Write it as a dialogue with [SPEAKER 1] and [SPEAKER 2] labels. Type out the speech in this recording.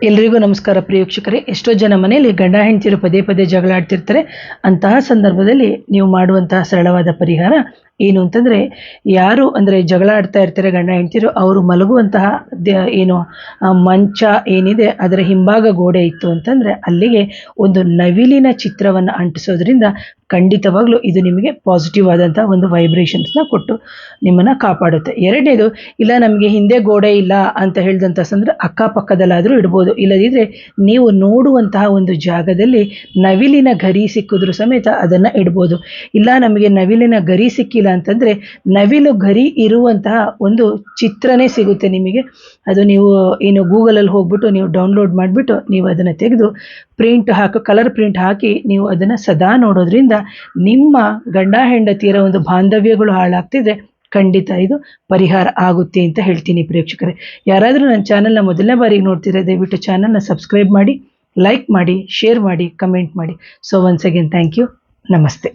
[SPEAKER 1] ಎಲ್ರಿಗೂ ನಮಸ್ಕಾರ ಪ್ರಿಯ ವೀಕ್ಷಕರೇ. ಎಷ್ಟೋ ಜನ ಮನೆಯಲ್ಲಿ ಗಂಡ ಹೆಂಡತಿರು ಪದೇ ಪದೇ ಜಗಳ ಆಡ್ತಿರ್ತಾರೆ. ಅಂತಹ ಸಂದರ್ಭದಲ್ಲಿ ನೀವು ಮಾಡುವಂತಹ ಸರಳವಾದ ಪರಿಹಾರ ಏನು ಅಂತಂದರೆ, ಯಾರು ಅಂದರೆ ಜಗಳ ಆಡ್ತಾ ಇರ್ತಾರೆ ಗಂಡ ಹೆಂಡತಿರು, ಅವರು ಮಲಗುವಂತಹ ಮಂಚ ಏನಿದೆ ಅದರ ಹಿಂಭಾಗ ಗೋಡೆ ಇತ್ತು ಅಂತಂದರೆ ಅಲ್ಲಿಗೆ ಒಂದು ನವಿಲಿನ ಚಿತ್ರವನ್ನು ಅಂಟಿಸೋದ್ರಿಂದ ಖಂಡಿತವಾಗ್ಲೂ ಇದು ನಿಮಗೆ ಪಾಸಿಟಿವ್ ಆದಂಥ ಒಂದು ವೈಬ್ರೇಷನ್ಸ್ನ ಕೊಟ್ಟು ನಿಮ್ಮನ್ನು ಕಾಪಾಡುತ್ತೆ. ಎರಡನೇದು, ಇಲ್ಲ ನಮಗೆ ಹಿಂದೆ ಗೋಡೆ ಇಲ್ಲ ಅಂತ ಹೇಳಿದಂಥ ಸಂದರ್ಭ ಅಕ್ಕಪಕ್ಕದಲ್ಲಾದರೂ ಇಡ್ಬೋದು. ಇಲ್ಲದಿದ್ದರೆ ನೀವು ನೋಡುವಂತಹ ಒಂದು ಜಾಗದಲ್ಲಿ ನವಿಲಿನ ಗರಿ ಸಿಕ್ಕಿದ್ರೂ ಸಮೇತ ಅದನ್ನು ಇಡ್ಬೋದು. ಇಲ್ಲ ನಮಗೆ ನವಿಲಿನ ಗರಿ ಸಿಕ್ಕಿಲ್ಲ ಅಂತಂದರೆ ನವಿಲು ಗರಿ ಇರುವಂತಹ ಒಂದು ಚಿತ್ರನೇ ಸಿಗುತ್ತೆ ನಿಮಗೆ. ಅದು ನೀವು ಗೂಗಲಲ್ಲಿ ಹೋಗ್ಬಿಟ್ಟು ನೀವು ಡೌನ್ಲೋಡ್ ಮಾಡಿಬಿಟ್ಟು ನೀವು ಅದನ್ನು ತೆಗೆದು ಕಲರ್ ಪ್ರಿಂಟ್ ಹಾಕಿ ನೀವು ಅದನ್ನು ಸದಾ ನೋಡೋದ್ರಿಂದ ನಿಮ್ಮ ಗಂಡ ಹೆಂಡತಿಯರ ಒಂದು ಬಾಂಧವ್ಯಗಳು ಹಾಳಾಗ್ತಿದ್ರೆ ಖಂಡಿತ ಇದು ಪರಿಹಾರ ಆಗುತ್ತೆ ಅಂತ ಹೇಳ್ತೀನಿ ಪ್ರೇಕ್ಷಕರೇ. ಯಾರಾದರೂ ನನ್ನ ಚಾನಲ್ನ ಮೊದಲನೇ ಬಾರಿಗೆ ನೋಡ್ತಿದ್ರೆ ದಯವಿಟ್ಟು ಚಾನಲ್ನ ಸಬ್ಸ್ಕ್ರೈಬ್ ಮಾಡಿ, ಲೈಕ್ ಮಾಡಿ, ಶೇರ್ ಮಾಡಿ, ಕಮೆಂಟ್ ಮಾಡಿ. So once again thank you. ನಮಸ್ತೆ.